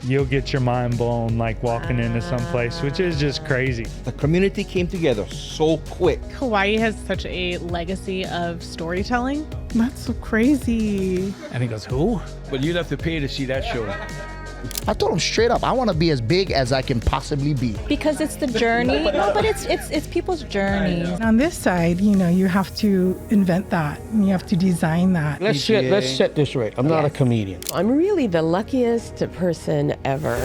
you'll get your mind blown like walking into some place, which is just crazy. The community came together so quick. Hawaii has such a legacy of storytelling. That's so crazy. And he goes, who? But you'd have to pay to see that show. I told him straight up, I want to be as big as I can possibly be. Because it's the journey. No, but it's people's journey. On this side, you have to invent that. And you have to design that. Let's set this right. I'm not a comedian. I'm really the luckiest person ever.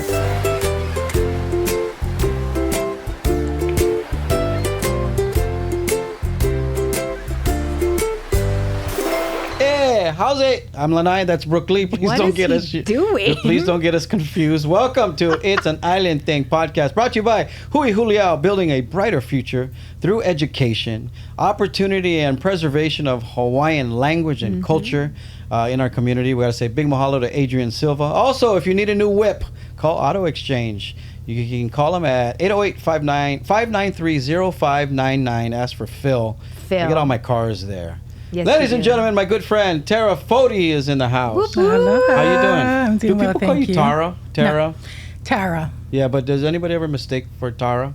How's it? I'm Lanai. That's Brook Lee. Please What don't is get he us doing? Please don't get us confused. Welcome to It's an Island Thing podcast, brought to you by Huliau, building a brighter future through education, opportunity, and preservation of Hawaiian language and culture in our community. We got to say big mahalo to Adrian Silva. Also, if you need a new whip, call Auto Exchange. You can call them at 808-593-0599. Ask for Phil. I get all my cars there. Yes, Ladies and gentlemen, my good friend Terra Foti is in the house. Hello. How you doing? I'm doing Do people well, call thank you you. Tara? Tara? No. Tara. Yeah, but does anybody ever mistake for Tara?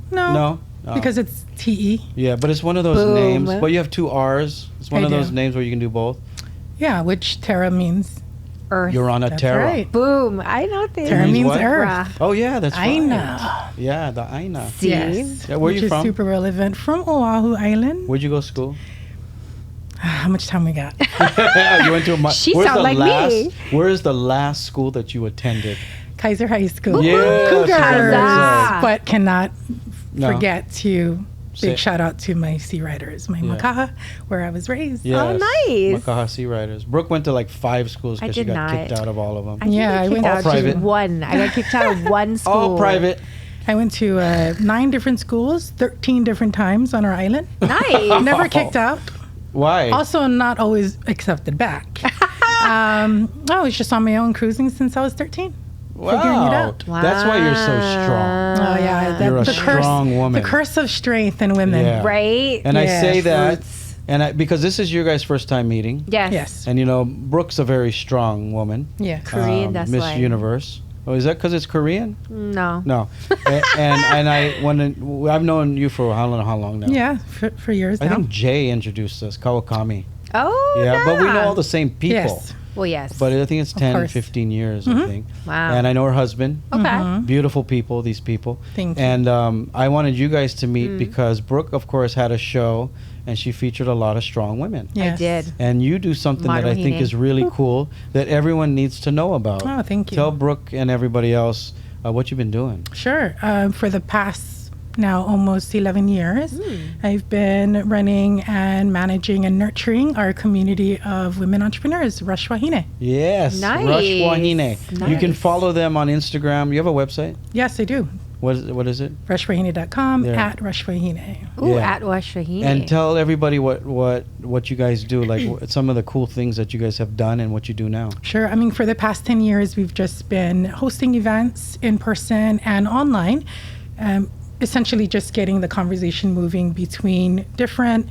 No. No? Because it's T-E. Yeah, but it's one of those Boom. names. But you have two R's. It's one I of those do. names where you can do both. Yeah, which Terra means Earth. You're on a That's Terra. right. Boom. I know things. Terra means means what? earth. Oh, yeah, that's right. Aina. Yeah, the Aina. See? Yes. Yeah, where which you is from? super relevant. From Oahu Island. Where'd you go to school? How much time we got? You went to a... She where's sound the like last, me. Where is the last school that you attended? Kaiser High School. Yes, Cougars. Huzzah. But cannot No. forget to... Say- Big shout out to my Sea Riders, my Makaha, where I was raised. Yes. Oh, nice. Makaha Sea Riders. Brooke went to like 5 schools I because she did got not. kicked out of all of them. I think Yeah, I I kicked went out all private. just one. I got kicked out of one school. All private. I went to 9 different schools, 13 different times on our island. Nice. Never kicked out. Why? Also, not always accepted back. I was just on my own cruising since I was 13. Figuring it out. That's why you're so strong. Oh, yeah. You're a strong woman. The curse of strength in women. Yeah. Right? And I say Yes. that, and because this is your guys' first time meeting. Yes. Yes. And Brooke's a very strong woman. Yes. Korean, that's Miss why. Universe. Oh, is that because it's Korean? No. No. I've known you for how long now? Yeah, for years I now. think Jay introduced us, Kawakami. Oh, Yeah, but we know all the same people. Yes. Well, yes. But I think it's 10, course. 15 years, I think. Wow. And I know her husband. Okay. Beautiful people, these people. Thank you. And I wanted you guys to meet because Brooke, of course, had a show and she featured a lot of strong women. Yes. I did. And you do something that I think Maruhine. is really cool that everyone needs to know about. Oh, thank you. Tell Brooke and everybody else what you've been doing. Sure. For the past now almost 11 years, I've been running and managing and nurturing our community of women entrepreneurs, Rush Wahine. Yes. Nice. Rush Wahine. You can Nice. follow them on Instagram. You have a website? Yes, I do. What is it? RushWahine.com, Yeah. at Rush Wahine. Ooh, Yeah. at Washahine. And tell everybody what you guys do, like some of the cool things that you guys have done and what you do now. Sure. I mean, for the past 10 years, we've just been hosting events in person and online, essentially just getting the conversation moving between different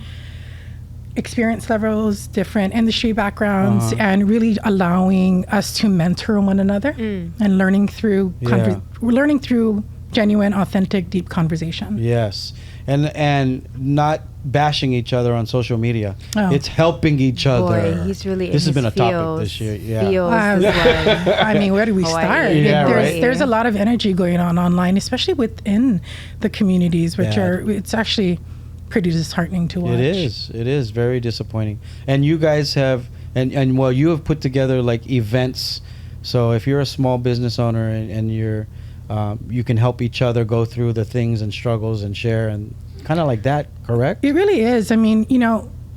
experience levels, different industry backgrounds, and really allowing us to mentor one another and learning through genuine, authentic, deep conversation. Yes. And not bashing each other on social media. Oh. It's helping each other. Boy, he's really in This has his been a topic feels. this year. Yeah. Feels Wow. this one. I mean, where do we Hawaii. start? Yeah, right. There's a lot of energy going on online, especially within the communities, which Yeah. it's actually pretty disheartening to watch. It is very disappointing. And you guys have you have put together like events. So if you're a small business owner and you're you can help each other go through the things and struggles and share and kind of like that, correct? It really is. I mean,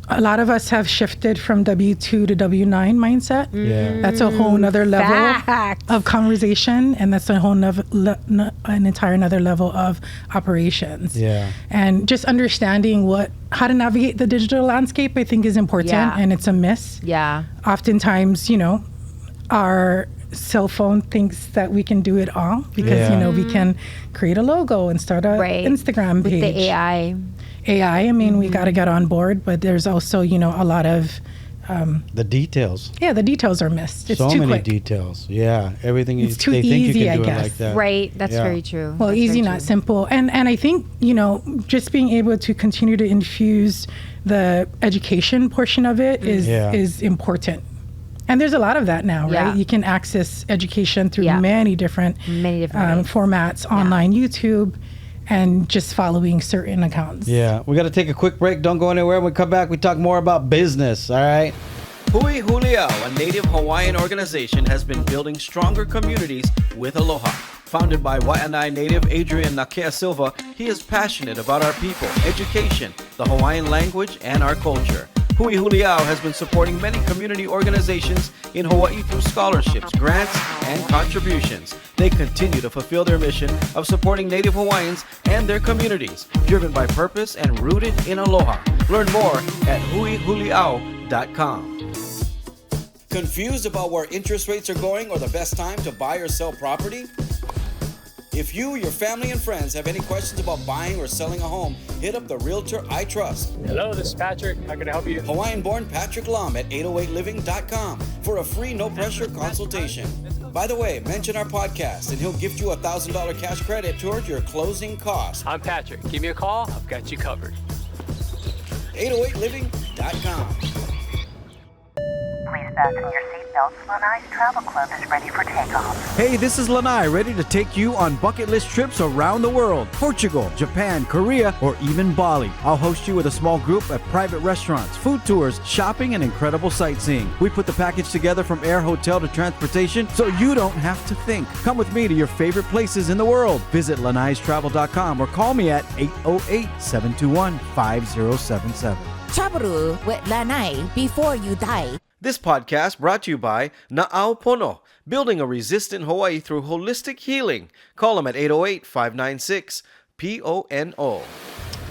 a lot of us have shifted from W2 to W9 mindset. Yeah. That's a whole nother level Facts. of conversation, and that's a whole an entire another level of operations. Yeah. And just understanding how to navigate the digital landscape, I think, is important, Yeah. and it's a miss. Yeah. Oftentimes, our cell phone thinks that we can do it all because Yeah. we can create a logo and start a Right. Instagram page. With the AI. I mean, we got to get on board, but there's also, a lot of The details. Yeah, the details are missed. It's so too many quick. details. Yeah, everything It's too they think easy, you can do I it guess. like that. Right. That's Yeah. very true. Well, That's easy, very not true. simple. And I think, just being able to continue to infuse the education portion of it is important. And there's a lot of that now, right? Yeah. You can access education through many different ways. formats, online, YouTube, and just following certain accounts. Yeah, we got to take a quick break. Don't go anywhere. When we come back, we talk more about business. All right. Huliau, a Native Hawaiian organization, has been building stronger communities with aloha. Founded by Waianae native Adrian Nakea Silva, he is passionate about our people, education, the Hawaiian language, and our culture. Huliau has been supporting many community organizations in Hawaii through scholarships, grants, and contributions. They continue to fulfill their mission of supporting Native Hawaiians and their communities, driven by purpose and rooted in aloha. Learn more at huihuliau.com. Confused about where interest rates are going or the best time to buy or sell property? If you, your family, and friends have any questions about buying or selling a home, hit up the realtor I trust. Hello, this is Patrick. How can I help you? Hawaiian-born Patrick Lum at 808living.com for a free, no-pressure consultation. By the way, mention our podcast and he'll gift you a $1,000 cash credit toward your closing costs. I'm Patrick. Give me a call. I've got you covered. 808living.com. Please fasten your seatbelts. Lanai's Travel Club is ready for takeoff. Hey, this is Lanai, ready to take you on bucket list trips around the world. Portugal, Japan, Korea, or even Bali. I'll host you with a small group at private restaurants, food tours, shopping, and incredible sightseeing. We put the package together from air, hotel to transportation, so you don't have to think. Come with me to your favorite places in the world. Visit lanaistravel.com or call me at 808-721-5077. Travel with Lanai before you die. This podcast brought to you by Na'au building a resistant Hawaii through holistic healing. Call them at 808-596-PONO.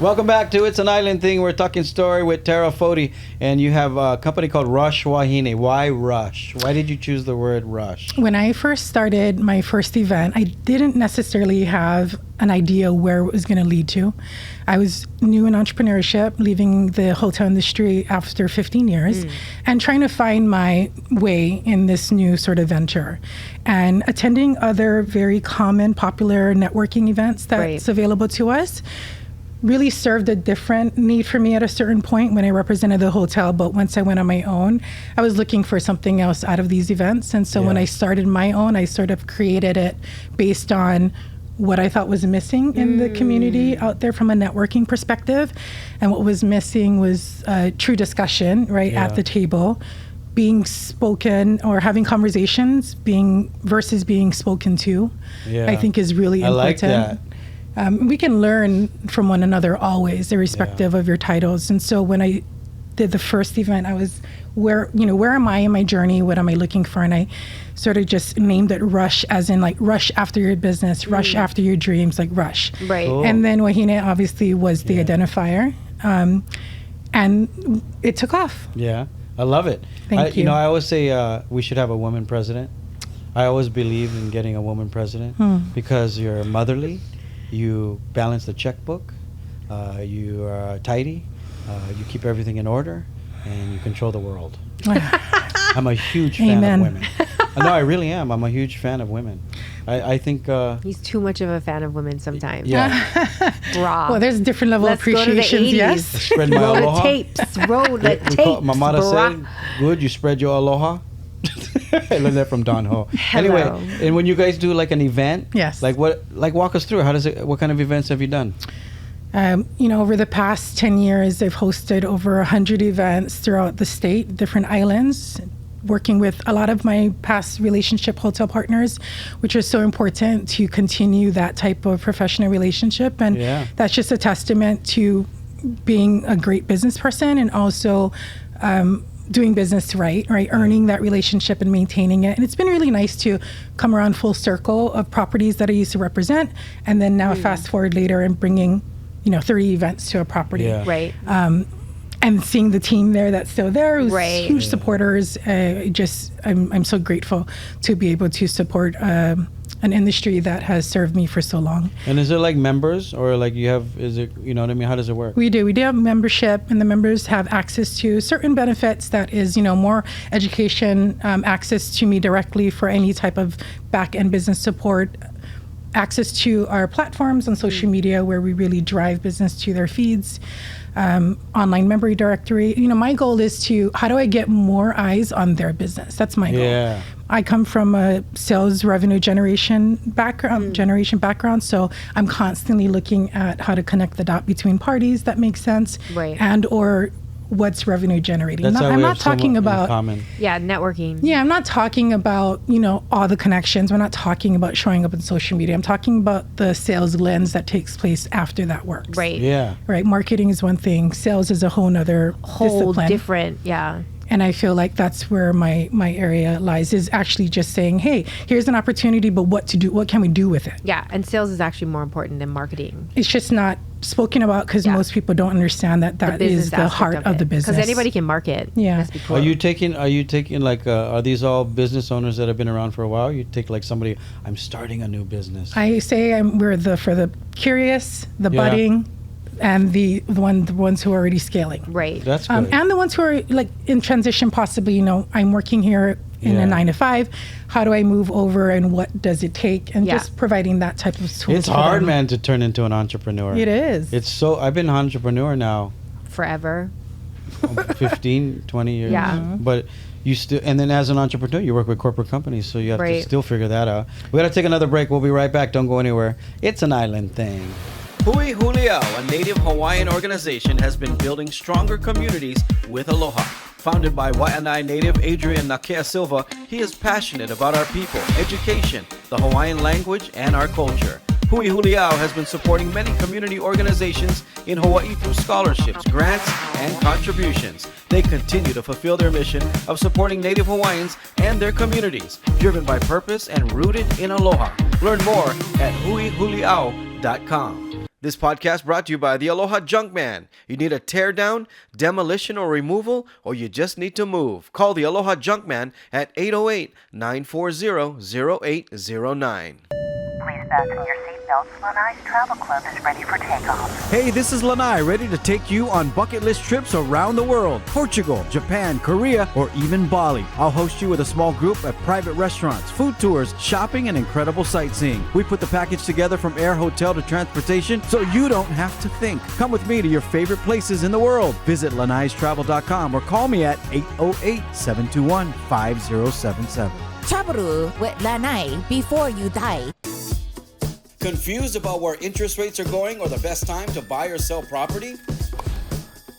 Welcome back to It's an Island Thing. We're talking story with Terra Foti, and you have a company called Rush Wahine. Why Rush? Why did you choose the word Rush? When I first started my first event, I didn't necessarily have an idea where it was going to lead to. I was new in entrepreneurship, leaving the hotel industry after 15 years and trying to find my way in this new sort of venture. And attending other very common, popular networking events that's available to us really served a different need for me at a certain point when I represented the hotel. But once I went on my own, I was looking for something else out of these events. And so when I started my own, I sort of created it based on what I thought was missing in the community out there from a networking perspective. And what was missing was true discussion, at the table, being spoken or having conversations versus being spoken to, I think is really important. I like that. We can learn from one another always, irrespective of your titles. And so when I did the first event, I was, where am I in my journey? What am I looking for? And I sort of just named it Rush, as in like rush after your business, rush after your dreams, like rush. Right. Cool. And then Wahine obviously was the identifier. And it took off. Yeah, I love it. Thank you. I always say we should have a woman president. I always believe in getting a woman president because you're motherly. You balance the checkbook, you are tidy, you keep everything in order, and you control the world. I'm a huge fan of women. No, I really am. I'm a huge fan of women. I think... He's too much of a fan of women sometimes. Yeah. Raw. Well, there's different level of appreciations, yes. Spread my roll aloha. The tapes. Roll the tapes. My mother brah. said, good, you spread your aloha. I learned that from Don Ho. Hello. Anyway, and when you guys do like an event, yes, walk us through. What kind of events have you done? Over the past 10 years, I've hosted over 100 events throughout the state, different islands, working with a lot of my past relationship hotel partners, which is so important to continue that type of professional relationship. And that's just a testament to being a great business person and also doing business right, earning that relationship and maintaining it. And it's been really nice to come around full circle of properties that I used to represent, and then now fast forward later and bringing, 30 events to a property. Right. and seeing the team there that's still there, who's Right. huge supporters. I'm so grateful to be able to support an industry that has served me for so long. And is it like members or like is it, you know what I mean? How does it work? We do have membership, and the members have access to certain benefits that is, more education, access to me directly for any type of back-end business support, access to our platforms on social media where we really drive business to their feeds, online member directory. My goal is how do I get more eyes on their business? That's my goal. Yeah. I come from a sales revenue generation background, so I'm constantly looking at how to connect the dot between parties that makes sense, Right. and or what's revenue generating. That's how I'm we not have talking somewhat in about common. Yeah, networking. I'm not talking about, all the connections. We're not talking about showing up on social media. I'm talking about the sales lens that takes place after that works. Right. Yeah. Right. Marketing is one thing. Sales is a whole nother discipline. Different. Yeah. And I feel like that's where my area lies, is actually just saying, hey, here's an opportunity, but what can we do with it? Yeah. And sales is actually more important than marketing. It's just not spoken about because most people don't understand that is the heart of the business. Because anybody can market. Yeah. Let's be cool. Are you taking like, are these all business owners that have been around for a while? You take like somebody, I'm starting a new business. I say we're for the curious, the Yeah. budding, and the ones who are already scaling. Right. That's good. And the ones who are like in transition, possibly, I'm working here in a 9 to 5. How do I move over, and what does it take? And just providing that type of tools. It's hard, man, to turn into an entrepreneur. It is. I've been an entrepreneur now Forever. 15, 20 years. Yeah. But you still, and then as an entrepreneur, you work with corporate companies, so you have to Right. still figure that out. We got to take another break. We'll be right back. Don't go anywhere. It's an island thing. Huliau, a Native Hawaiian organization, has been building stronger communities with aloha. Founded by Waianae native Adrian Nakea Silva, he is passionate about our people, education, the Hawaiian language, and our culture. Huliau has been supporting many community organizations in Hawaii through scholarships, grants, and contributions. They continue to fulfill their mission of supporting Native Hawaiians and their communities, driven by purpose and rooted in aloha. Learn more at huliau.com. This podcast brought to you by the Aloha Junkman. You need a tear down, demolition, or removal, or you just need to move. Call the Aloha Junkman at 808-940-0809. Please fasten your seatbelts. Lanai's Travel Club is ready for takeoff. Hey, this is Lanai, ready to take you on bucket list trips around the world. Portugal, Japan, Korea, or even Bali. I'll host you with a small group at private restaurants, food tours, shopping, and incredible sightseeing. We put the package together from air, hotel to transportation, so you don't have to think. Come with me to your favorite places in the world. Visit lanaistravel.com or call me at 808-721-5077. Travel with Lanai before you die. Confused about where interest rates are going or the best time to buy or sell property?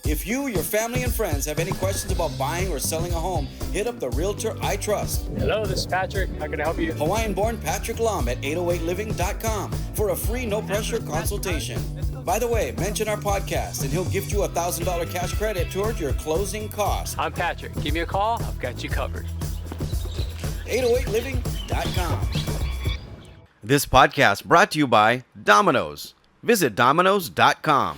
If you, your family, and friends have any questions about buying or selling a home, hit up the realtor I trust. Hello, this is Patrick. How can I help you? Hawaiian-born Patrick Lom at 808living.com for a free no-pressure consultation. By the way, mention our podcast and he'll gift you a $1,000 cash credit toward your closing costs. I'm Patrick. Give me a call. I've got you covered. 808living.com. This podcast brought to you by Domino's. Visit Domino's.com.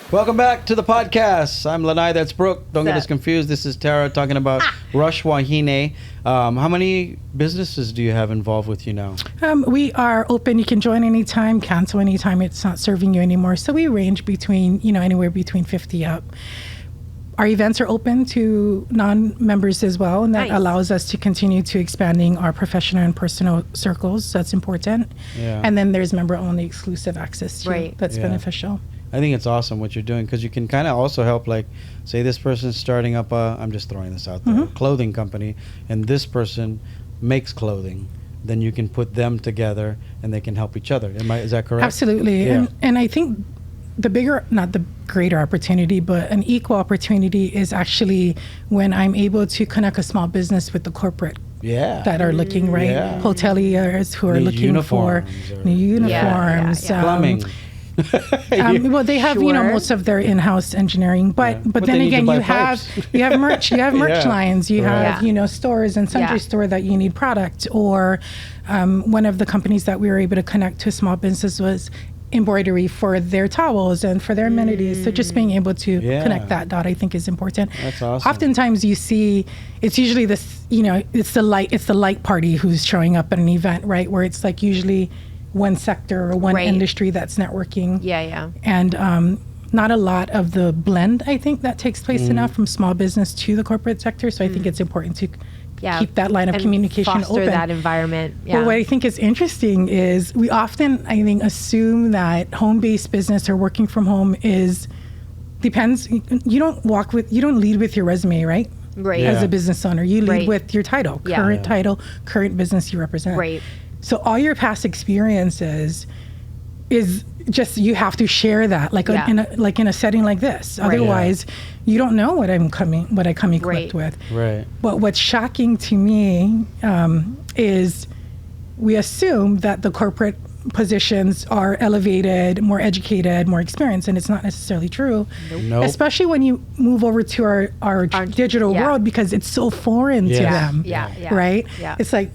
Welcome back to the podcast. I'm Lanai, that's Brooke. Don't get us confused. This is Tara talking about Rush Wahine. How many businesses do you have involved with you now? We are open. You can join anytime, cancel anytime. It's not serving you anymore. So we range between, anywhere between 50 up. Our events are open to non-members as well, and that allows us to continue to expanding our professional and personal circles. That's important. Yeah. And then there's member-only exclusive access too. That's beneficial. I think it's awesome what you're doing because you can kind of also help, like, say this person's starting up I'm just throwing this out there, clothing company, and this person makes clothing. Then you can put them together and they can help each other. Is that correct? Absolutely. Yeah. And I think not the greater opportunity, but an equal opportunity is actually when I'm able to connect a small business with the corporate that are looking, hoteliers who are looking for new uniforms. Plumbing. Well, they have most of their in-house engineering, but then again, you have merch lines, you have stores and sundry store that you need product, or one of the companies that we were able to connect to small business was embroidery for their towels and for their amenities. So just being able to Yeah. connect that dot, I think, is important. That's awesome. Oftentimes you see, it's usually this, it's the light party who's showing up at an event, right? Where it's like usually one sector or one industry that's networking. Yeah. And not a lot of the blend, I think, that takes place enough from small business to the corporate sector. So I think it's important to keep that line of and communication foster open. that environment. Yeah. But what I think is interesting is we often, I think, assume that home-based business or working from home depends. You don't lead with your resume, right? Right. As a business owner, you lead Right. with your title, Yeah. current title, current business you represent. Right. So all your past experiences is just, you have to share that, like in a setting like this. Right. Otherwise, you don't know what I come equipped with. Right. But what's shocking to me is we assume that the corporate positions are elevated, more educated, more experienced, and it's not necessarily true. Nope. Especially when you move over to our digital world, because it's so foreign to them. Yeah. Right? Yeah. It's like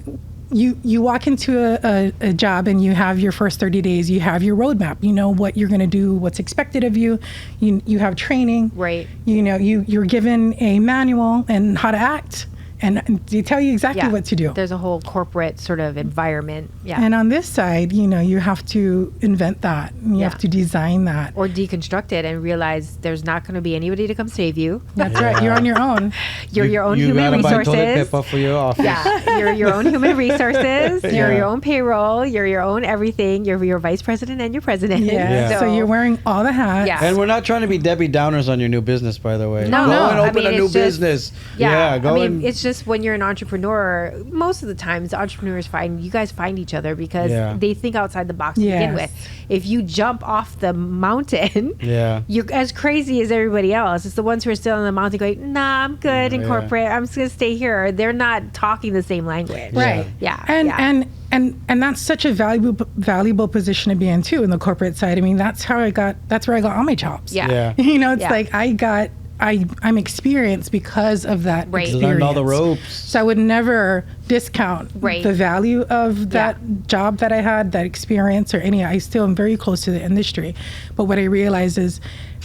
you walk into a job and you have your first 30 days, you have your roadmap, you know what you're going to do, what's expected of you, you have training, right? You're given a manual and how to act, and they tell you exactly what to do. There's a whole corporate sort of environment. Yeah. And on this side, you have to invent that. You have to design that. Or deconstruct it and realize there's not going to be anybody to come save you. That's right. You're on your own. You're your own human gotta buy resources. toilet paper for your office. Yeah. You're your own human resources. You're your own payroll. You're your own everything. You're your vice president and your president. Yeah. So you're wearing all the hats. Yeah. And we're not trying to be Debbie Downers on your new business, by the way. No. Go and open a it's new just- business. Yeah. Go I mean, and it's just when you're an entrepreneur, most of the times entrepreneurs you guys find each other because they think outside the box to begin with. If you jump off the mountain, you're as crazy as everybody else. It's the ones who are still on the mountain going, nah, I'm good in corporate. I'm just going to stay here. They're not talking the same language. Right. Yeah. And that's such a valuable position to be in too, in the corporate side. I mean, that's where I got all my jobs. Yeah. It's like I'm experienced because of that experience. learned all the ropes. So I would never discount the value of that job that I had, that experience, or any. I still am very close to the industry. But what I realize is,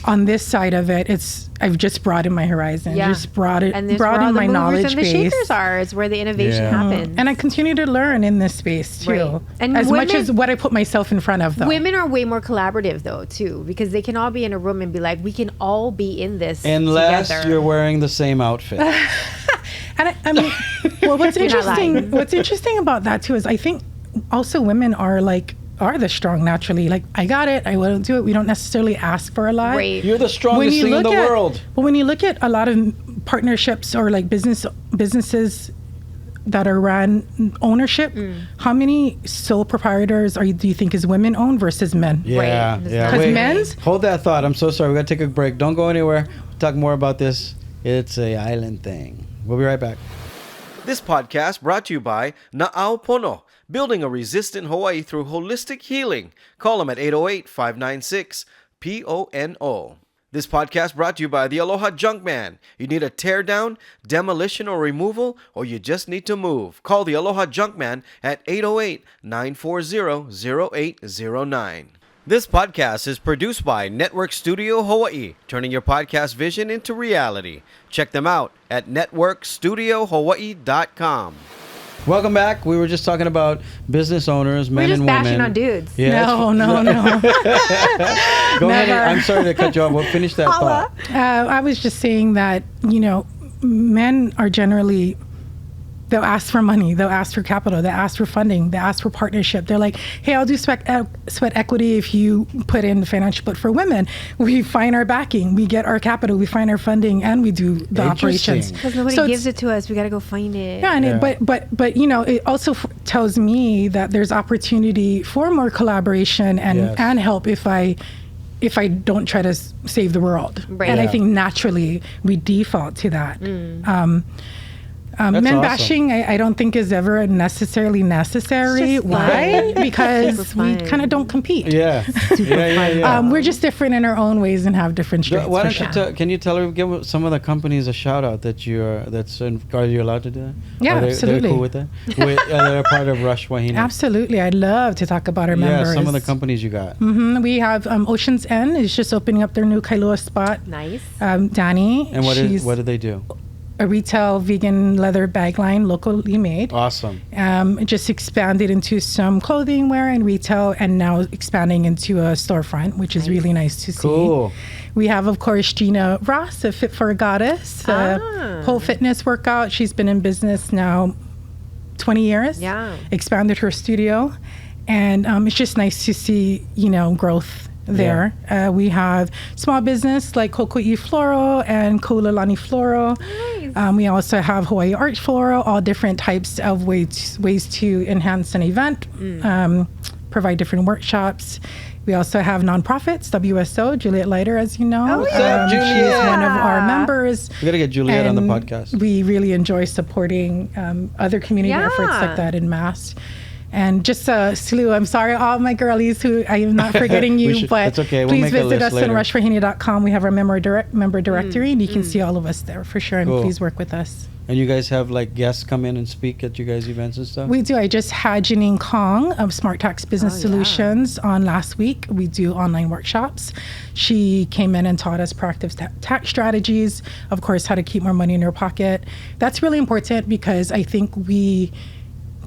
on this side of it, I've just broadened my horizon, just broadened my knowledge and base. the shakers are. It's where the innovation happens. And I continue to learn in this space too. Right. And as much as what I put myself in front of, though. Women are way more collaborative, though, too, because they can all be in a room and be like, we can all be in this unless together. you're wearing the same outfit. And I mean, well, what's interesting about that too is I think also women are the strong naturally. Like, I got it, I will do it. We don't necessarily ask for a lot. Right. You're the strongest thing in the world. But when you look at a lot of partnerships or businesses that are run ownership, how many sole proprietors do you think is women owned versus men? Yeah. Because men's. Hold that thought. I'm so sorry. We got to take a break. Don't go anywhere. We'll talk more about this. It's a island thing. We'll be right back. This podcast brought to you by Na'au building a resistant Hawaii through holistic healing. Call them at 808-596-PONO. This podcast brought to you by the Aloha Junkman. You need a tear down, demolition, or removal, or you just need to move. Call the Aloha Junkman at 808-940-0809. This podcast is produced by Network Studio Hawaii, turning your podcast vision into reality. Check them out at networkstudiohawaii.com. Welcome back. We were just talking about business owners, men and women. We're just bashing on dudes. Yeah, No. Go ahead. I'm sorry to cut you off. We'll finish that thought. I was just saying that, men are generally, they'll ask for money, they'll ask for capital, they'll ask for funding, they'll ask for partnership. They're like, hey, I'll do sweat equity if you put in the financial. But for women, we find our backing, we get our capital, we find our funding, and we do the operations. Because nobody gives it to us. We got to go find it. Yeah, but it also tells me that there's opportunity for more collaboration and help if I don't try to save the world. Right. And I think naturally we default to that. That's men awesome. bashing, I don't think is ever necessarily necessary. It's just Why? fun. Because Super we fun. kind of don't compete. Yeah. Yeah. We're just different in our own ways and have different strengths. Why for don't you sure. can you tell her, give some of the companies a shout out that are you allowed to do that? Yeah, Are they, absolutely. They're cool with that? They're part of Rush Wahine. Absolutely. I'd love to talk about our members. Yeah, some of the companies you got. We have Ocean's End is just opening up their new Kailua spot. Nice. Danny. And what she's do they do? a retail vegan leather bag line, locally made. Awesome. It just expanded into some clothing wear and retail, and now expanding into a storefront, which is really nice to see. Cool. We have, of course, Gina Ross of Fit for a Goddess, whole fitness workout. She's been in business now 20 years. Yeah. Expanded her studio, and it's just nice to see, growth there. We have small business like Koko'i Floral and Kolalani Floral. Nice. We also have Hawaii Art Floral, all different types of ways to enhance an event, provide different workshops. We also have nonprofits, WSO, Juliet Leiter, as you know. What's up, She's Juliet? one of our members. We got to get Juliet on the And podcast. We really enjoy supporting other community efforts like that in Mass. And just Sulu, I'm sorry, all my girlies who I am not forgetting you, but it's okay. We'll please make a visit list us later. on rushforhania.com. We have our member directory, and you can see all of us there for sure. And Cool. please work with us. And you guys have like guests come in and speak at you guys' events and stuff? We do. I just had Janine Kong of Smart Tax Business Solutions on last week. We do online workshops. She came in and taught us proactive tax strategies, of course, how to keep more money in your pocket. That's really important because I think we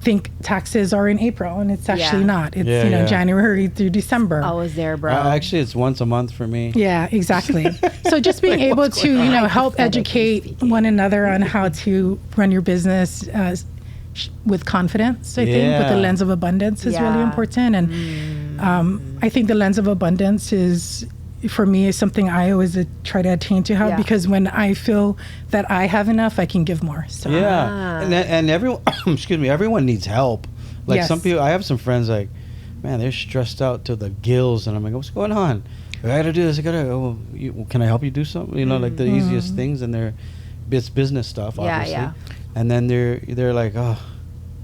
think taxes are in April, and it's actually not. It's January through December. Always there, bro. Actually, it's once a month for me. Yeah, exactly. So just being able to, help educate one another on how to run your business with confidence, I think, with the lens of abundance is really important. And I think the lens of abundance is, for me, is something I always try to attain to have, because when I feel that I have enough, I can give more. So and everyone, everyone needs help. Like some people, I have some friends like, man, they're stressed out to the gills, and I'm like, what's going on? I gotta do this. Can I help you do something? Like the easiest things, and it's business stuff, obviously. And then they're like, oh,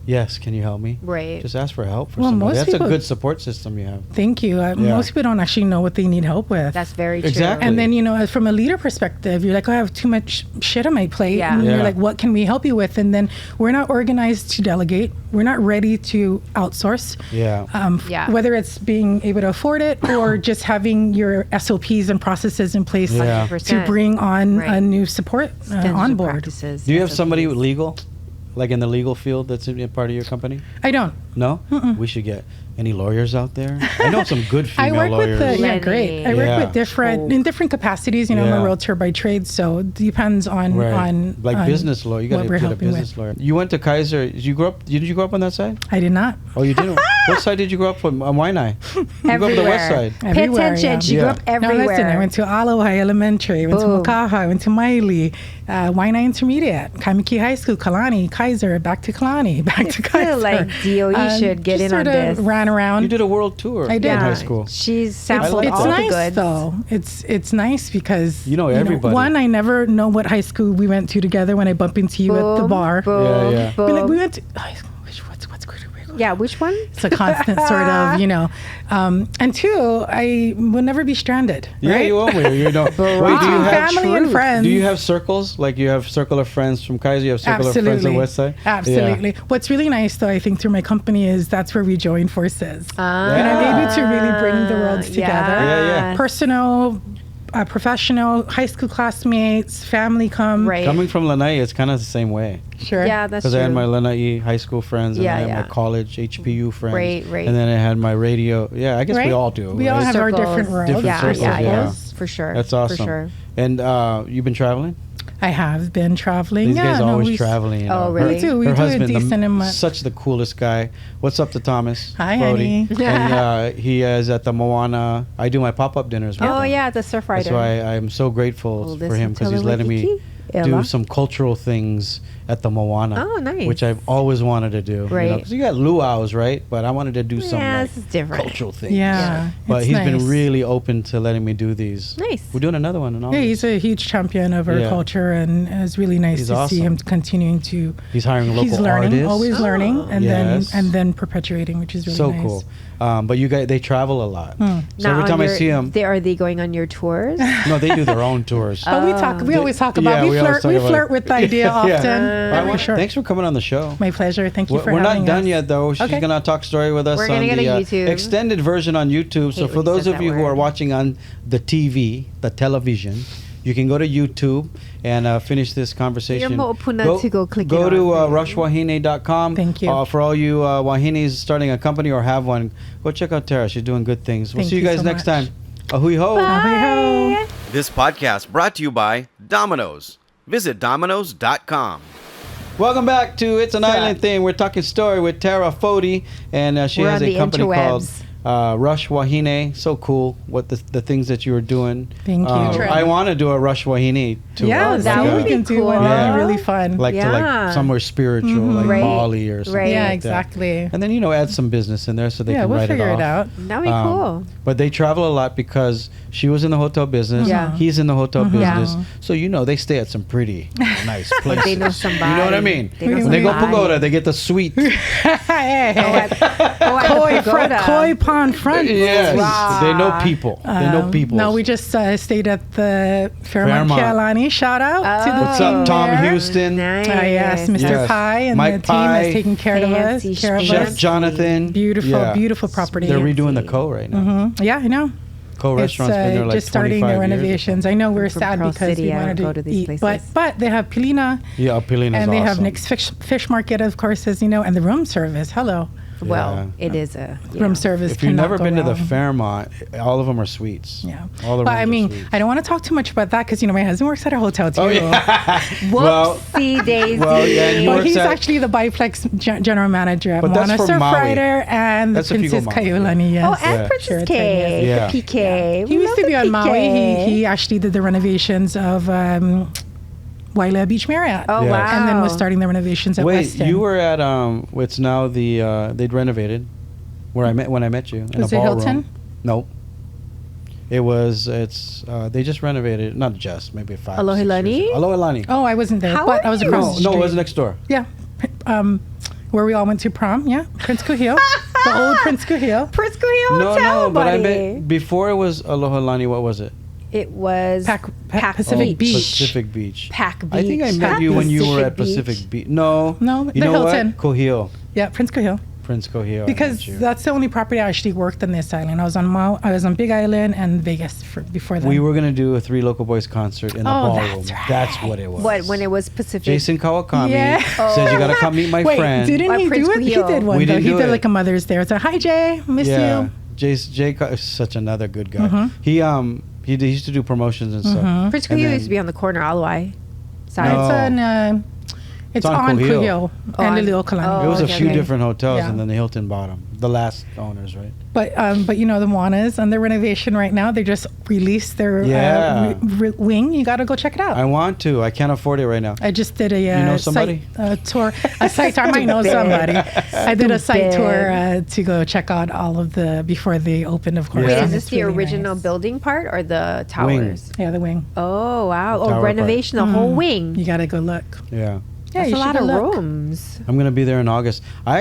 yes, can you help me? Right. Just ask for help for somebody. That's a good support system you have. Thank you. Most people don't actually know what they need help with. That's very true. Exactly. And then, from a leader perspective, you're like, oh, I have too much shit on my plate. And you're like, what can we help you with? And then we're not organized to delegate. We're not ready to outsource. Whether it's being able to afford it or just having your SOPs and processes in place to bring on a new support on board. Practices. Do you have somebody with legal? Like in the legal field that's in part of your company? I don't. No? We should get any lawyers out there. I know some good female I work lawyers. with great. I work with different capacities. I'm a realtor by trade, so it depends on business lawyer. You got to we're get a helping business lawyer. You went to Kaiser. Did you grow up on that side? I did not. Oh, you didn't. What side did you grow up on? Waianae. You grew up on the west side. Pay attention. She grew up everywhere. No, listen. I went to Aloha Elementary. I went to Makaha. I went to Maili. Waianae Intermediate. Kaimiki High School. Kalani. Kaiser. Back to Kalani. Back to Kaiser. I feel like DOE should get in on this. Ran around. You did a world tour. I did. In high school. She's sampled it's all nice, the goods. Though. It's nice because everybody. One, I never know what high school we went to together when I bump into you at the bar. Boom. We're like, we went to what's good? Yeah, which one? It's a constant sort of, and two, I will never be stranded. Yeah, right? you won't. Wait, do you have family and friends? Do you have circles? Like you have circle of friends from Kaiser, you have circle of friends on West Side? Absolutely. Yeah. What's really nice, though, I think through my company is that's where we join forces. And I'm able to really bring the worlds together. Personal, professional, high school classmates, family come. Right. Coming from Lanai, it's kind of the same way. Sure. Yeah, that's true. Because I had my Lanai high school friends, and I had my college HPU friends. Right. And then I had my radio. Yeah, I guess we all do. We all have our different worlds. Different circles, yeah. For sure. That's awesome. For sure. And you've been traveling? I have been traveling. These guys always traveling. Oh, really? We do. We do a decent amount. Such the coolest guy. What's up to Thomas? Hi, Brody. honey. And he is at the Moana. I do my pop-up dinners with him. Yeah, the surf rider. That's why I'm so grateful for him, because he's letting me do some cultural things. at the Moana. Oh, nice. Which I've always wanted to do. Right. Because you got luau's, right? But I wanted to do some this is different. cultural things. Yeah. But it's he's nice. been really open to letting me do these. Nice. We're doing another one in Yeah, August. he's a huge champion of our Yeah. culture, and it's really nice He's to see awesome. him continuing to. He's hiring local He's learning, artists. always learning, and Yes. then perpetuating, which is really So nice. cool. But you guys, they travel a lot. So Now, every on time I your- see them, are they going on your tours? no, they do their own tours. But we always talk about. Yeah, we we always flirt. talk We about flirt it. with the idea often. I For want- sure. Thanks for coming on the show. My pleasure. Thank you for We're having not done us. yet, though. She's Okay. going to talk story with us We're on gonna the go to YouTube. extended version on YouTube. So Hate for when he those says of you that who are word. watching on the TV, the television, you can go to YouTube and finish this conversation. You're more puna to go click it go on. to rushwahine.com. Thank you. For all you Wahinis starting a company or have one, go check out Terra. She's doing good things. We'll Thank see you you guys so next much. time. Ahui ho. Ahoy ho. This podcast brought to you by Domino's. Visit Domino's.com. Welcome back to It's an Island Thing. We're talking story with Terra Foti, and she We're has on a the company called interwebs. Rush Wahine. So cool what the things that you were doing. Thank you. I want to do a Rush Wahine tour. Yeah, that Like, would we can be do one. cool. That'd be really fun. like to Yeah. like somewhere spiritual, like Right. Bali or something. Right. Yeah, like that. exactly. And then add some business in there so they Yeah, can we'll write figure it off. out. That'd be cool. But they travel a lot because she was in the hotel business. Yeah. He's in the hotel Yeah. business. So they stay at some pretty nice places. They know somebody. You know what I mean? They know When they go somebody. Pagoda, they get the suite. Hey, at Koi, the pagoda. Koi Pond Front. Yes, Wow. they know people. They know people. No, we just stayed at the Fairmont Fairmont. Kealani. Shout out to the What's team up, Tom there. Houston? Nice. Yes, Mr. Yes. Pie and Mike the team Pie. is taking care of us. Fancy Chef Jonathan. Beautiful, Yeah. beautiful property. They're redoing the Co right now. Yeah, I know. Co restaurant's been there like just starting 25 the years. renovations. I know we're From sad Pearl because City, we I wanted don't to go to these eat, places. but they have Pilina, Yeah, Pilina's and they have awesome. Nick's fish market, of course, as you know, and the room service. Hello, Well, it is a room service. If you've cannot never go been to the wrong. Fairmont, all of them are suites. Yeah. All the But rooms I are mean, suites. I don't want to talk too much about that because my husband works at a hotel too. Oh, yeah. Well, Whoopsie daisy. well, yeah, and he But works he's at- actually the Biplex general manager at But that's Moana for Maui. Surfrider and the That's if you go Princess Maui. Kaiulani. Yes. Oh, and Yeah. Princess Sure K, thing, yes. the PK. He used to be on Maui. PK. He actually did the renovations of Wailea Beach Marriott. Oh, Yes. wow. And then was starting the renovations at Wait, Westin. you were at it's now the they'd renovated where I met when I met you in Was a it ballroom. Hilton? No. It's they just renovated, not just, maybe 5 6 years Alohilani? ago. Alohilani. Oh, I wasn't there, How but are I was you? across the No, street. it was next door. Yeah. Where we all went to prom. Yeah. Prince Kuhio. The old Prince Kuhio. Prince Kuhio No, Hotel, no, but I buddy. bet before it was Alohilani, what was it? It was Pacific Beach. Pacific Beach. Pac Beach. I think I met you when you were at Pacific Beach. No. No, You the know Hilton. what? Cohio. Yeah, Prince Kuhio. Prince Cohio. Because that's the only property I actually worked on this island. I was on Big Island and Vegas before that. We were gonna do a 3 Local Boys concert in the Oh, ballroom. that's right. That's what it was. What, when it was Pacific? Jason Kawakami Yeah. says you gotta come meet my Wait, friend. didn't he Prince do it? He Kuhio. did one We though. didn't He do did it. like a Mother's Day. It's like, hi Jay, miss Yeah. you. Jay is such another good guy. Mhm. He used to do promotions and stuff. Prince And Kuhio then- used to be on the corner Alawai side. No. It's on. It's on on Kuhio. Kuhio Oh, and on- Liliuokalani. It was a okay, few okay. different hotels, Yeah. and then the Hilton bought them. The last owners, right? But the Moanas on their renovation right now. They just released their Yeah. wing. You got to go check it out. I want to. I can't afford it right now. I just did a You know somebody? site tour. A site tour. I might know somebody. I did a site tour to go check out all of the before they opened, of course. Wait, and is this it's the really original nice. building part or the towers? Yeah, the wing. Oh, wow. The Oh, tower renovation, the whole Mm. wing. You got to go look. Yeah. Yeah, That's you a lot should of go look. rooms. I'm gonna be there in August. I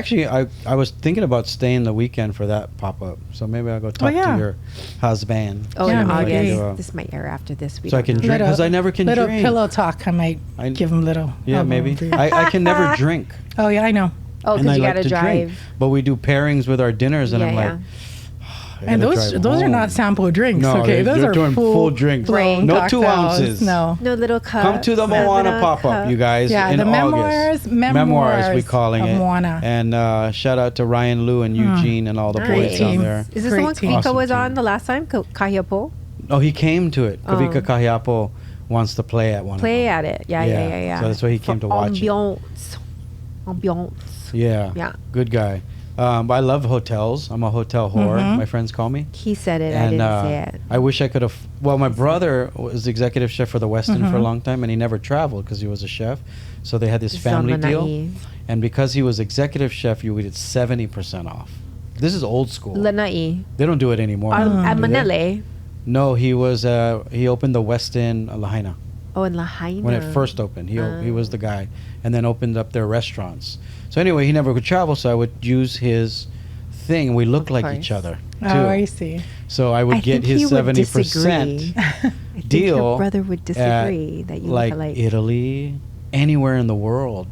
was thinking about staying the weekend for that pop up. So maybe I'll go talk yeah. to your husband. Oh, Yeah, in maybe. August. Do a- This might air after this week. so I can drink because I never can little drink. pillow talk. I might give them little. Yeah, maybe. I can never drink. Oh yeah, I know. Oh, and because I you like got to to drink. drive. But we do pairings with our dinners, and Yeah, I'm yeah. like, I And gotta those drive are home. not sample drinks. No, Okay, those they're are doing full drinks. blown No 2 cocktails. ounces. No. No little cups. Come to the no Moana little pop up, cups. you guys. Yeah, in the August. Memoirs, we calling of it. Moana. And shout out to Ryan Liu and Eugene and all the Nice. boys down there. Is this Great the one team. Kavika Awesome was team. on the last time? Kahiapo? Oh, he came to it. Kavika Oh. Kahiapo wants to play at one. Play at it. Yeah, yeah, Yeah. yeah, yeah. So that's why he came to watch it. Ambiance. Yeah. Yeah. Good guy. But I love hotels. I'm a hotel whore. My friends call me. He said it. And, I didn't say it. I wish I could have. Well, my brother was executive chef for the Westin for a long time, and he never traveled because he was a chef. So they had this family deal. And because he was executive chef, you would get 70% off. This is old school. Lanai. They don't do it anymore. At Manele. No, he was. He opened the Westin Lahaina. Oh, in Lahaina. When it first opened, he was the guy, and then opened up their restaurants. So anyway, he never could travel, so I would use his thing. We looked like each other too. Oh, I see. So I would get his 70% deal. Your brother would disagree that you like like Italy, anywhere in the world.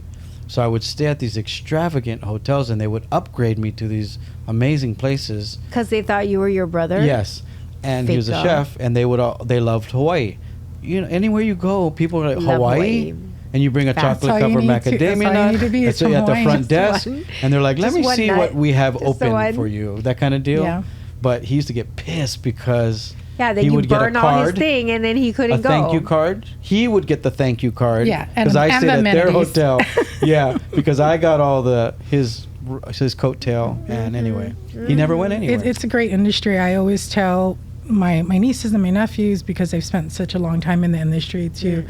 So I would stay at these extravagant hotels, and they would upgrade me to these amazing places. Because they thought you were your brother. Yes, and he was a chef, and they loved Hawaii. You know, anywhere you go, people are like Hawaii. And you bring a chocolate covered macadamia nut. That's at the front desk. And they're like, let me see what we have open for you. That kind of deal. Yeah. But he used to get pissed because then he you would burn get a all his card, thing, and then he couldn't go. A thank you card. He would get the thank you card. Yeah. Because I stayed at their hotel. Yeah. Because I got all his coattail. And anyway, he never went anywhere. It's a great industry. I always tell my nieces and my nephews, because I've spent such a long time in the industry, to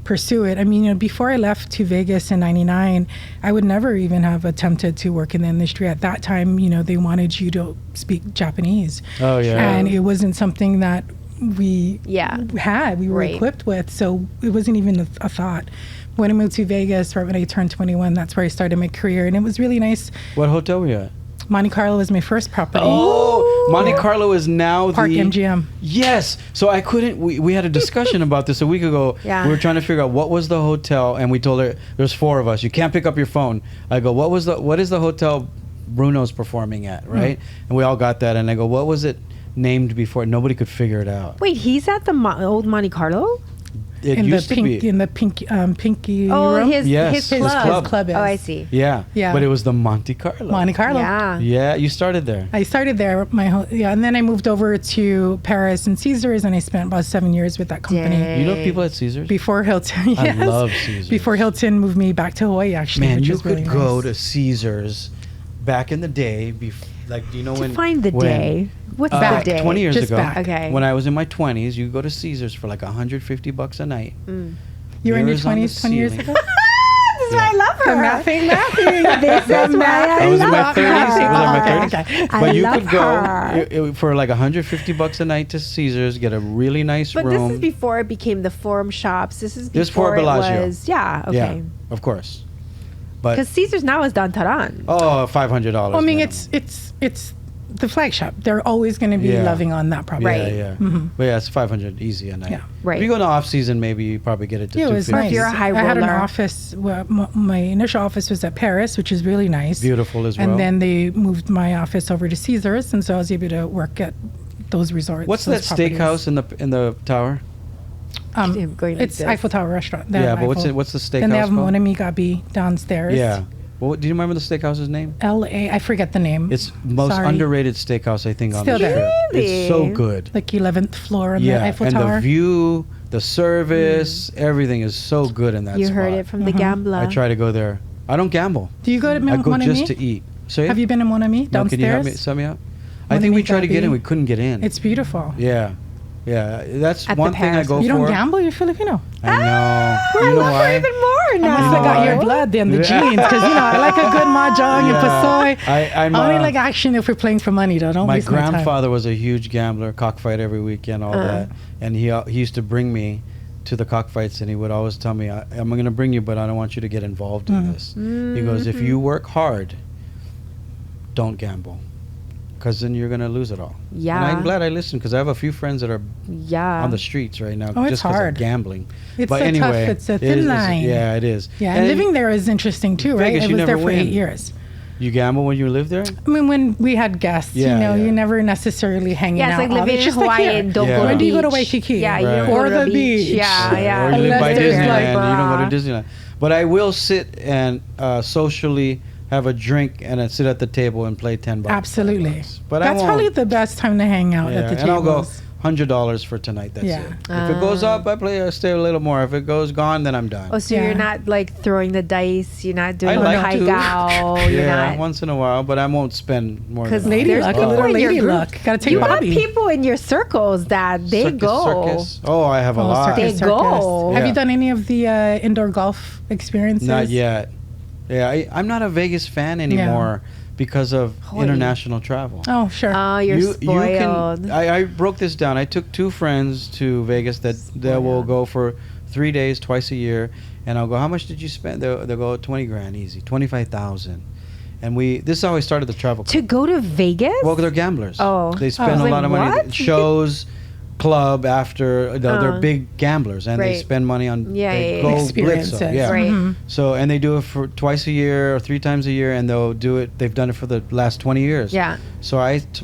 pursue it. I mean, before I left to Vegas in '99, I would never even have attempted to work in the industry. At that time, they wanted you to speak Japanese. Oh yeah. And it wasn't something that we had. We were equipped with, so it wasn't even a thought. When I moved to Vegas, right when I turned 21, that's where I started my career, and it was really nice. What hotel were you at? Monte Carlo was my first property. Oh, Monte Carlo is now Park MGM. Yes. So I couldn't. We had a discussion about this a week ago. Yeah. We were trying to figure out what was the hotel, and we told her there's 4 of us. You can't pick up your phone. I go, what is the hotel Bruno's performing at, right? And we all got that, and I go, what was it named before? Nobody could figure it out. Wait, he's at the old Monte Carlo? It used to be in the pinky room? His club is. Oh, I see. Yeah. But it was the Monte Carlo. Monte Carlo. Yeah, you started there. I started there and then I moved over to Paris and Caesars, and I spent about 7 years with that company. Dang. You know people at Caesars? Before Hilton. Yes. I love Caesars. Before Hilton moved me back to Hawaii, actually. Man, which you is could really go nice. to Caesars back in the day, like, do you know when? Find the day. What's the day? 20 years Just ago. back. Okay. When I was in my 20s, you go to Caesars for like $150 a night. You were in your Mirrors on the 20s 20 years ceiling. ago? This is why I love her. Laughing. This is why I was in my 30s. Okay. But you could go for like $150 a night to Caesars, get a really nice But room. this is before it became the Forum Shops. This is This before for it Bellagio. was. Yeah. Okay. Yeah, of course. But Because Caesars now is downtown. $500. I mean, minimum. it's the flagship. They're always going to be loving on that property. Right. Yeah. But yeah, it's $500 easy a night. Yeah. Right. If you go in the off season, maybe you probably get it to Yeah, it was $250. nice. If you're a high I had an roller. office. Well, my initial office was at Paris, which is really nice. Beautiful as well. And then they moved my office over to Caesars, and so I was able to work at those resorts. What's that those properties. steakhouse in the tower? Going like It's this. Eiffel Tower Restaurant. They Yeah, have but Eiffel. what's the steakhouse Then they have called? Mon Ami Gabi downstairs. Yeah. Well, do you remember the steakhouse's name? L.A. I forget the name. It's most Sorry. underrated steakhouse, I think, on Still the there. strip. It's so good. Like 11th floor on the Yeah, Eiffel and Tower. the view, the service, everything is so good in that You spot. heard it from the gambler. I try to go there. I don't gamble. Do you go to I go Mon Ami? just to eat. So Have you been in Mon Ami No, downstairs? can you help me, set me up? I Mon think we Ami tried to get Gabi. in. We couldn't get in. It's beautiful. Yeah. That's At the one thing I Paris. go You for. don't gamble? You're Filipino. I know. You know why? Even more I must now. have got your blood and the genes, because I like a good mahjong and pasoy. I'm, I only like action if we're playing for money, though. Don't my waste my time. grandfather was a huge gambler, cockfight every weekend, all that, and he used to bring me to the cockfights, and he would always tell me, "I'm going to bring you, but I don't want you to get involved in this." He goes, "If you work hard, don't gamble, because then you're going to lose it all." Yeah. And I'm glad I listened, because I have a few friends that are Yeah. on the streets right now Oh, it's just because of hard. gambling. It's but so anyway, tough. It's a it thin is- line. Yeah, it is. Yeah, and living there is interesting too, right? Vegas, I you was there never for 8 win. years. You gamble when you live there? I mean, when we had guests, Yeah, you yeah. never necessarily hanging Yeah, it's out. like all living day. in It's just like Hawaii here. and don't Yeah. go to When do you go to beach. Waikiki? Yeah, you Right. don't Or go to the the beach. beach. Yeah, yeah. Or you live Unless by there's Disneyland, like, you don't go to Disneyland. But I will sit and socially have a drink and I sit at the table and play $10. Absolutely. But I That's won't. probably the best time to hang out Yeah, at the and I'll go tables. $100 for tonight. That's Yeah. it. If it goes up, I stay a little more. If it goes gone, then I'm done. Oh, so you're not like throwing the dice. You're not doing like high to. gow. You're Yeah, not. once in a while, but I won't spend more. Because than lady there's luck, people a little in your lady group. luck. Gotta take You got Bobby. people in your circles that they go. Circus. Oh, I have a lot. They go. Have Yeah. you done any of the indoor golf experiences? Not yet. Yeah, I'm not a Vegas fan anymore because of international travel. Oh, sure. Oh, you're spoiled. I broke this down. I took 2 friends to Vegas that will go for 3 days twice a year, and I'll go, how much did you spend? They'll go 20 grand easy, 25,000. And this is how I started the travel. To go to Vegas? Well, they're gamblers. Oh. They spend a lot of money. What? Shows, club after, they're big gamblers, and they Right. spend money on Yeah. go Experiences. blitz. Yeah. Right. Mhm. So, and they do it for twice a year or 3 times a year, and they'll do it. They've done it for the last 20 years. Yeah. So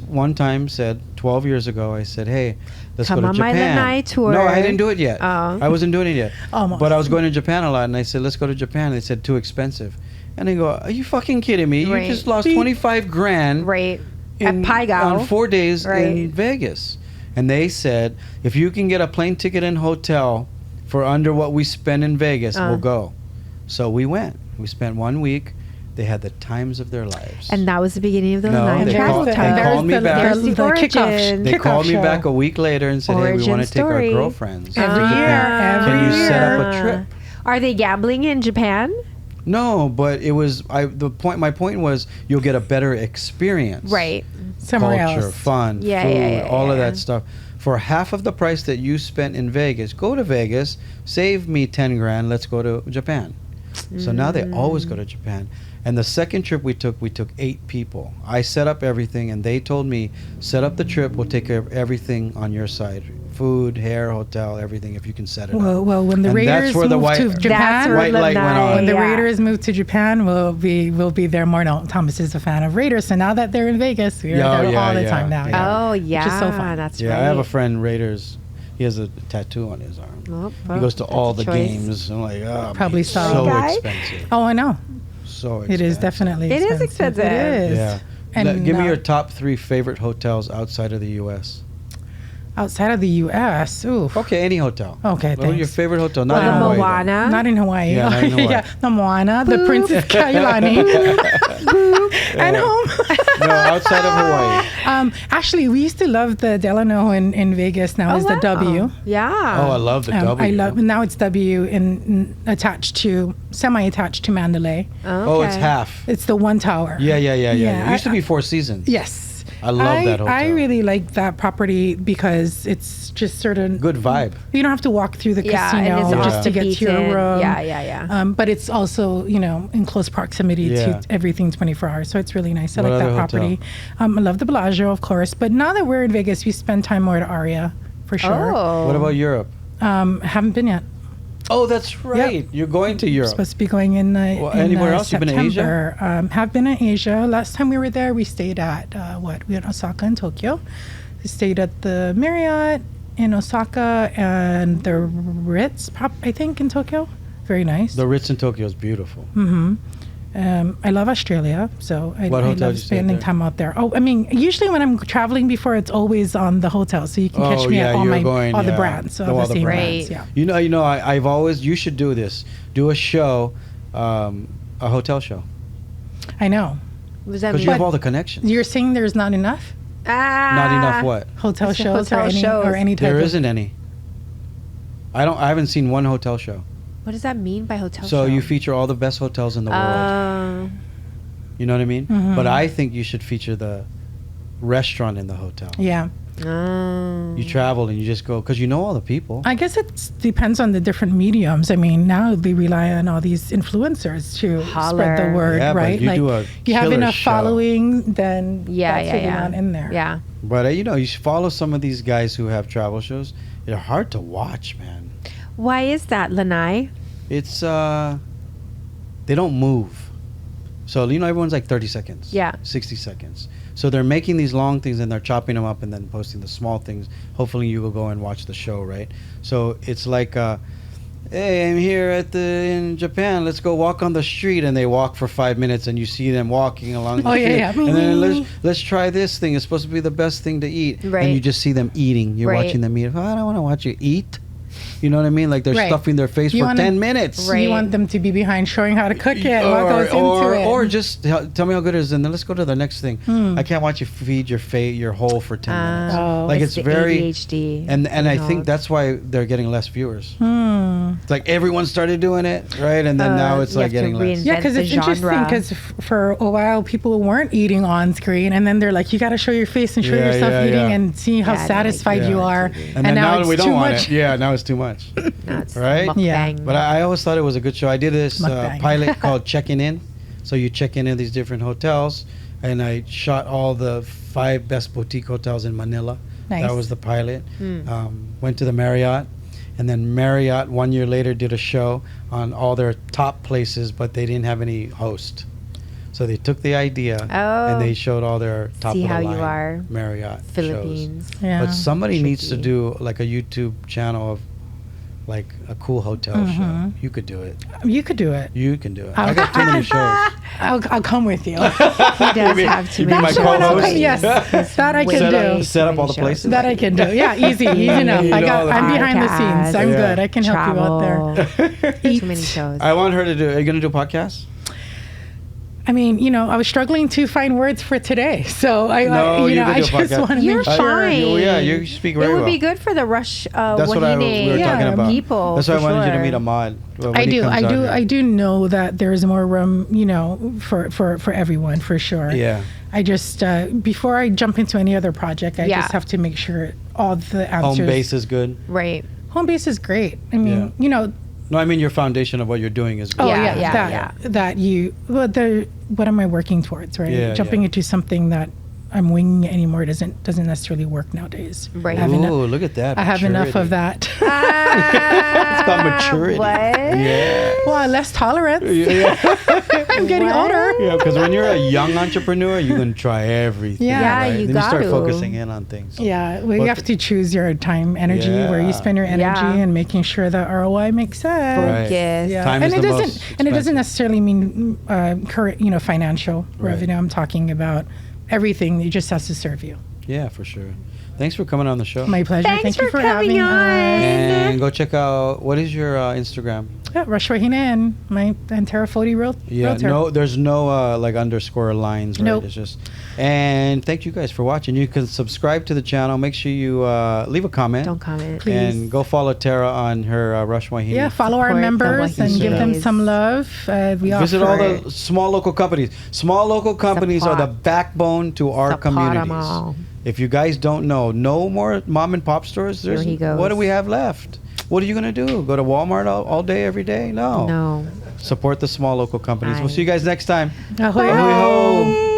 one time said, 12 years ago, I said, hey, let's Come go to on my Japan. Lanai tour. No, I didn't do it yet. Oh. I wasn't doing it yet. Almost. But I was going to Japan a lot, and I said, let's go to Japan. They said, too expensive. And they go, are you fucking kidding me? Right. You just lost 25 grand Right. At Paigao. on 4 days Right. in Vegas. And they said, if you can get a plane ticket and hotel for under what we spend in Vegas, we'll go. So we went. We spent 1 week. They had the times of their lives. And that was the beginning of the No, Lanai they travel call- time. they called me back. There's the origin. They called me show. back a week later and said, hey, we Origin want to take our story. girlfriends. Every to year, Japan. every Can you set up year. a trip? Are they gambling in Japan? No, but it was my point was you'll get a better experience. Right. Somewhere Culture, else. fun, Yeah, food, yeah, yeah, all of yeah. that stuff. For half of the price that you spent in Vegas, go to Vegas, save me 10 grand, let's go to Japan. So now they always go to Japan. And the second trip we took 8 people. I set up everything, and they told me, set up the trip, we'll take care of everything on your side. Food, hair, hotel, everything, if you can set it up. Well, when the And that's Raiders where the moved to white Japan, light went on. when the Yeah. Raiders moved to Japan, we'll be there more. No, Thomas is a fan of Raiders, so now that they're in Vegas, we're there all the time now. Oh, yeah. Which is so fun. That's Yeah, right. I have a friend, Raiders. He has a tattoo on his arm. He goes to all the games. I'm like, oh, Probably man, saw so that. expensive. Oh, I know. So expensive. It is definitely It is expensive. expensive. It is. Yeah. And Give me your top 3 favorite hotels outside of the U.S. outside of the U.S. Ooh. Okay, any hotel. Okay, What was your thanks. favorite hotel? Not in The Hawaii. though. Moana. Not in Hawaii. Yeah, not in Hawaii. yeah, the Moana, the Princess Kailani, and home. No, outside of Hawaii. Actually, we used to love the Delano in Vegas. Now is the W. Yeah. Oh, I love the W. I love now it's W semi-attached to Mandalay. Oh, it's half. It's the one tower. Yeah. Yeah, It used to be 4 Seasons. Yes. I love that hotel. I really like that property because it's just sort of Good vibe. You don't have to walk through the Yeah, and casino it's just off to the get to your beaten. room. Yeah. But it's also, in close proximity Yeah. to everything 24 hours. So it's really nice. I What like that other hotel? property. I love the Bellagio, of course. But now that we're in Vegas, we spend time more at Aria for sure. Oh. What about Europe? Haven't been yet. Oh, that's right. You're going to Europe. Supposed to be going in anywhere else? You've been to Asia? September. Have been in Asia. Last time we were there, we stayed at we had Osaka and Tokyo. We stayed at the Marriott in Osaka and the Ritz, I think, in Tokyo. Very nice. The Ritz in Tokyo is beautiful. Mm-hmm. I love Australia, so I What hotel did love you stay spending there? time out there. Oh, I mean, usually when I'm traveling before, it's always on the hotel, so you can catch me at all the brands, so all the same brands. Yeah. You know, I've always. You should do this. Do a show, a hotel show. I know. What does that Because mean? you have all the connections. You're saying there's not enough Not enough what? hotel It's a shows hotel or any type There of. isn't any. I haven't seen one hotel show. What does that mean by hotel So show? you feature all the best hotels in the world. You know what I mean? Mhm. But I think you should feature the restaurant in the hotel. Yeah. You travel and you just go because you know all the people. I guess it depends on the different mediums. I mean, now they rely on all these influencers to spread the word, Yeah, but right? you do a you have killer enough show. following, then that's really not in there. Yeah. But you know, you should follow some of these guys who have travel shows. They're hard to watch, man. Why is that, Lanai? It's they don't move. So everyone's like 30 seconds. Yeah. 60 seconds. So they're making these long things and they're chopping them up and then posting the small things. Hopefully you will go and watch the show, right? So it's like hey, I'm here in Japan. Let's go walk on the street, and they walk for 5 minutes, and you see them walking along the street. Yeah. And then let's try this thing. It's supposed to be the best thing to eat, and you just see them eating. You're watching them eat. Oh, I don't want to watch you eat. You know what I mean? Like they're stuffing their face for 10 minutes. You want them to be behind showing how to cook it, what goes into it. Or just tell me how good it is, and then let's go to the next thing. I can't watch you feed your whole for 10 minutes. Like it's very ADHD. And I think that's why they're getting less viewers. It's like everyone started doing it, right? And then now it's like getting less. Yeah, because it's interesting because for a while people weren't eating on screen, and then they're like, you got to show your face and show yourself eating and see how satisfied you are. And now we don't want it. Yeah, now it's too much. Right? Yeah. But I always thought it was a good show. I did this pilot called Checking In. So you check in these different hotels, and I shot all the 5 best boutique hotels in Manila. Nice. That was the pilot. Went to the Marriott, and then Marriott 1 year later did a show on all their top places, but they didn't have any host. So they took the idea and they showed all their top of the line Marriott Philippines. shows. Yeah. But somebody needs to do like a YouTube channel of like a cool hotel show. You could do it. You could do it. You can do it. I got too many shows. I'll come with you. He does have too many my shows. co-host? Yes, that I can do. Set up all the places. That I can do. Yeah, easy enough. I'm behind the scenes. I'm good. I can help you out there. Too many shows. I want her to do. Are you going to do podcasts? I mean, I was struggling to find words for today, so I just want to You're fine. You speak very well. It would be good for the Rush That's what we were talking about. People. That's why I wanted you to meet Ahmad. I do know that there's more room, for everyone, for sure. Yeah. I just before I jump into any other project, I just have to make sure all the answers. Home base is good. Right. Home base is great. I mean, No, I mean your foundation of what you're doing is good. What am I working towards, right? Yeah, Jumping into something that I'm winging anymore doesn't necessarily work nowadays. Right. Ooh, look at that. I have enough of that. It's called maturity. What? Yeah. Well, less tolerance. I'm getting older. Yeah, because when you're a young entrepreneur, you can try everything. Yeah, right? you then got you start to. focusing in on things. Yeah, well, you have to choose your time, energy, where you spend your energy, and making sure that ROI makes sense. Focus. Yeah. Time and is it the doesn't most and it doesn't expensive. necessarily mean current, financial revenue. I'm talking about everything. It just has to serve you. Yeah, for sure. Thanks for coming on the show. My pleasure. Thanks Thank you for coming having on. us. And go check out, what is your Instagram? Yeah, Rush Wahine and Terra Foti Realtor. There's no like underscore lines, right? Nope. It's just. And thank you guys for watching. You can subscribe to the channel. Make sure you leave a comment. Don't comment. Please. And go follow Tara on her Rush Wahine. Yeah, follow our Support the members and give them Wahinis. some love. Visit all the small local companies. Small local companies are the backbone to our Support 'em communities. all. If you guys don't know, no more mom and pop stores. Here he goes. What do we have left? What are you going to do? Go to Walmart all day, every day? No. No. Support the small local companies. Bye. We'll see you guys next time. Ahoy. Ahoy ho.